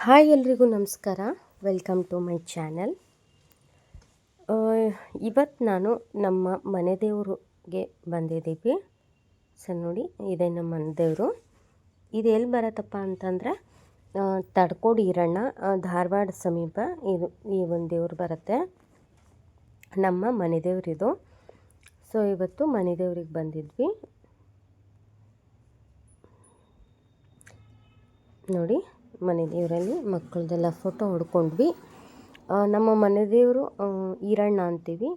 Hi ಎಲ್ರಿಗೂ ನಮಸ್ಕಾರ. Welcome to my channel. ಇವತ್ತು ನಾನು ನಮ್ಮ ಮನೆ ದೇವ್ರಿಗೆ ಬಂದಿದ್ದೀವಿ. ಸರ್ ನೋಡಿ, ಇದೇ ನಮ್ಮ ಮನೆ ದೇವರು. ಇದು ಎಲ್ಲಿ ಬರುತ್ತಪ್ಪ ಅಂತಂದರೆ ತಡ್ಕೋಡು ಈರಣ್ಣ, ಧಾರವಾಡ ಸಮೀಪ ಇದು ಈ ಒಂದು ದೇವ್ರು ಬರುತ್ತೆ. ನಮ್ಮ ಮನೆ ದೇವ್ರಿದು. ಸೊ ಇವತ್ತು ಮನೆ ದೇವ್ರಿಗೆ ಬಂದಿದ್ವಿ. ನೋಡಿ, ಮನೆ ದೇವರಲ್ಲಿ ಮಕ್ಕಳದೆಲ್ಲ ಫೋಟೋ ಹೊಡ್ಕೊಂಡ್ವಿ. ನಮ್ಮ ಮನೆ ದೇವರು ಈರಣ್ಣ ಅಂತೀವಿ.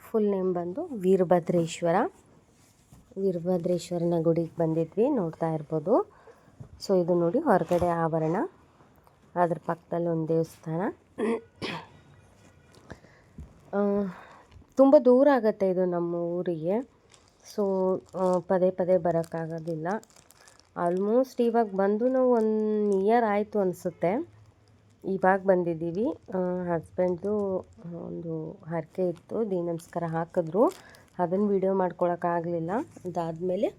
ಫುಲ್ ನೇಮ್ ಬಂದು ವೀರಭದ್ರೇಶ್ವರನ ಗುಡಿಗೆ ಬಂದಿದ್ವಿ, ನೋಡ್ತಾ ಇರ್ಬೋದು. ಸೊ ಇದು ನೋಡಿ ಹೊರಗಡೆ ಆವರಣ, ಅದ್ರ ಪಕ್ಕದಲ್ಲಿ ಒಂದು ದೇವಸ್ಥಾನ. ತುಂಬ ದೂರ ಆಗುತ್ತೆ ಇದು ನಮ್ಮ ಊರಿಗೆ. ಸೊ ಪದೇ ಪದೇ ಬರೋಕ್ಕಾಗೋದಿಲ್ಲ. ಆಲ್ಮೋಸ್ಟ್ ಇವಾಗ ಬಂದು ನಾವು 1 ಇಯರ್ ಆಯಿತು ಅನಿಸುತ್ತೆ. ಇವಾಗ ಬಂದಿದ್ದೀವಿ. ಹಸ್ಬೆಂಡ್ದು ಒಂದು ಹರಕೆ ಇತ್ತು, ದೀ ನಮಸ್ಕಾರ ಹಾಕಿದ್ರು. ಅದನ್ನು ವೀಡಿಯೋ ಮಾಡ್ಕೊಳಕ್ಕಾಗಲಿಲ್ಲ. ಅದಾದಮೇಲೆ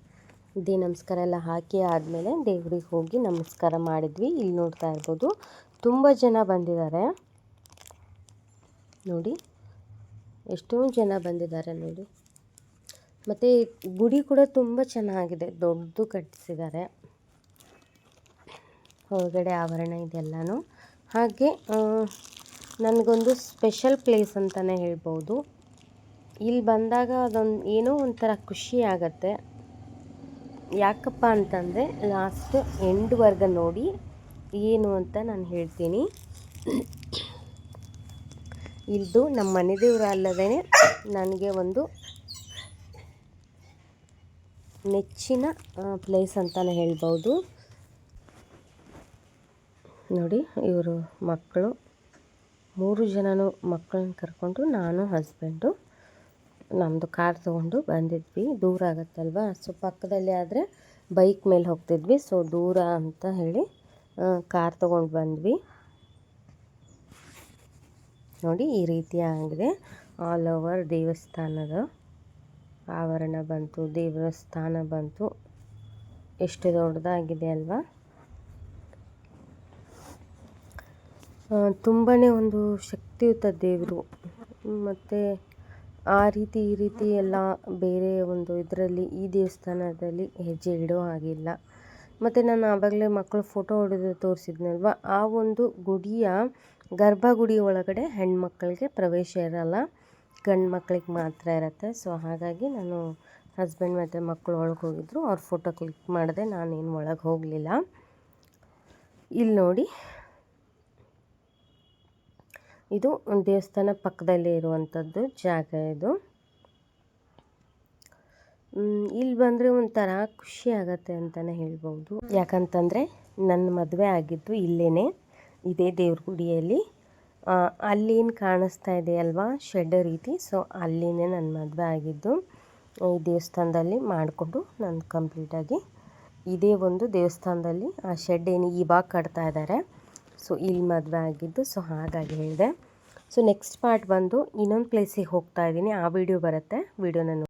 ದೀ ನಮಸ್ಕಾರ ಎಲ್ಲ ಹಾಕಿ ಆದಮೇಲೆ ದೇವ್ರಿಗೆ ಹೋಗಿ ನಮಸ್ಕಾರ ಮಾಡಿದ್ವಿ. ಇಲ್ಲಿ ನೋಡ್ತಾ ಇರ್ಬೋದು, ತುಂಬ ಜನ ಬಂದಿದ್ದಾರೆ. ನೋಡಿ ಎಷ್ಟೊಂದು ಜನ ಬಂದಿದ್ದಾರೆ ನೋಡಿ. ಮತ್ತು ಗುಡಿ ಕೂಡ ತುಂಬ ಚೆನ್ನಾಗಿದೆ, ದೊಡ್ಡದು ಕಟ್ಟಿಸಿದ್ದಾರೆ. ಹೊರಗಡೆ ಆವರಣ ಇದೆಲ್ಲನೂ. ಹಾಗೆ ನನಗೊಂದು ಸ್ಪೆಷಲ್ ಪ್ಲೇಸ್ ಅಂತಲೇ ಹೇಳ್ಬೋದು. ಇಲ್ಲಿ ಬಂದಾಗ ಅದೊಂದು ಏನೋ ಒಂಥರ ಖುಷಿ ಆಗುತ್ತೆ. ಯಾಕಪ್ಪ ಅಂತಂದರೆ ಲಾಸ್ಟ್ ಎಂಡ್ವರೆಗೆ ನೋಡಿ ಏನು ಅಂತ ನಾನು ಹೇಳ್ತೀನಿ. ಇದು ನಮ್ಮ ಮನೆ ದೇವರು ಅಲ್ಲದೇ ನನಗೆ ಒಂದು ನೆಚ್ಚಿನ ಪ್ಲೇಸ್ ಅಂತಲೇ ಹೇಳ್ಬೋದು. ನೋಡಿ, ಇವರು ಮಕ್ಕಳು 3 ಜನನೂ ಮಕ್ಕಳನ್ನ ಕರ್ಕೊಂಡು ನಾನು ಹಸ್ಬೆಂಡು ನಮ್ಮದು ಕಾರ್ ತೊಗೊಂಡು ಬಂದಿದ್ವಿ. ದೂರ ಆಗುತ್ತಲ್ವ, ಸೊ ಪಕ್ಕದಲ್ಲಿ ಆದರೆ ಬೈಕ್ ಮೇಲೆ ಹೋಗ್ತಿದ್ವಿ. ಸೊ ದೂರ ಅಂತ ಹೇಳಿ ಕಾರ್ ತೊಗೊಂಡು ಬಂದ್ವಿ. ನೋಡಿ ಈ ರೀತಿ ಆಗಿದೆ. ಆಲ್ ಓವರ್ ದೇವಸ್ಥಾನದ ಆವರಣ ಬಂತು, ದೇವಸ್ಥಾನ ಬಂತು. ಎಷ್ಟು ದೊಡ್ಡದಾಗಿದೆ ಅಲ್ವಾ. ತುಂಬಾ ಒಂದು ಶಕ್ತಿಯುತ ದೇವರು. ಮತ್ತು ಆ ರೀತಿ ಈ ರೀತಿ ಎಲ್ಲ ಬೇರೆ ಒಂದು ಇದರಲ್ಲಿ ಈ ದೇವಸ್ಥಾನದಲ್ಲಿ ಹೆಜ್ಜೆ ಇಡೋ ಹಾಗಿಲ್ಲ. ಮತ್ತು ನಾನು ಆವಾಗಲೇ ಮಕ್ಕಳು ಫೋಟೋ ಹೊಡೆದು ತೋರಿಸಿದ್ನಲ್ವ, ಆ ಒಂದು ಗುಡಿಯ ಗರ್ಭಗುಡಿ ಒಳಗಡೆ ಹೆಣ್ಮಕ್ಳಿಗೆ ಪ್ರವೇಶ ಇರಲ್ಲ, ಗಂಡು ಮಕ್ಳಿಗೆ ಮಾತ್ರ ಇರುತ್ತೆ. ಸೊ ಹಾಗಾಗಿ ನಾನು ಹಸ್ಬೆಂಡ್ ಮತ್ತು ಮಕ್ಕಳು ಒಳಗೆ ಹೋಗಿದ್ರು, ಅವ್ರ ಫೋಟೋ ಕ್ಲಿಕ್ ಮಾಡಿದೆ, ನಾನೇನು ಒಳಗೆ ಹೋಗಲಿಲ್ಲ. ಇಲ್ಲಿ ನೋಡಿ, ಇದು ದೇವಸ್ಥಾನ ಪಕ್ಕದಲ್ಲೇ ಇರುವಂಥದ್ದು ಜಾಗ ಇದು. ಇಲ್ಲಿ ಬಂದರೆ ಒಂಥರ ಖುಷಿ ಆಗತ್ತೆ ಅಂತಲೇ ಹೇಳ್ಬೋದು. ಯಾಕಂತಂದರೆ ನನ್ನ ಮದುವೆ ಆಗಿದ್ದು ಇಲ್ಲೇ, ಇದೇ ದೇವ್ರ ಗುಡಿಯಲ್ಲಿ. ಅಲ್ಲೇನು ಕಾಣಿಸ್ತಾ ಇದೆ ಅಲ್ವಾ ಶೆಡ್ ರೀತಿ, ಸೊ ಅಲ್ಲಿನೇ ನನ್ನ ಮದುವೆ ಆಗಿದ್ದು. ಈ ದೇವಸ್ಥಾನದಲ್ಲಿ ಮಾಡಿಕೊಂಡು ನಾನು ಕಂಪ್ಲೀಟಾಗಿ ಇದೇ ಒಂದು ದೇವಸ್ಥಾನದಲ್ಲಿ ಆ ಶೆಡ್ ಏನು ಇವಾಗ ಕಟ್ತಾ ಇದ್ದಾರೆ. ಸೊ ಇಲ್ಲಿ ಮದುವೆ ಆಗಿದ್ದು, ಸೊ ಹಾಗಾಗಿ ಹೇಳಿದೆ. ಸೊ ನೆಕ್ಸ್ಟ್ ಪಾರ್ಟ್ ಬಂದು ಇನ್ನೊಂದು ಪ್ಲೇಸಿಗೆ ಹೋಗ್ತಾ ಇದ್ದೀನಿ, ಆ ವಿಡಿಯೋ ಬರುತ್ತೆ. ವಿಡಿಯೋನ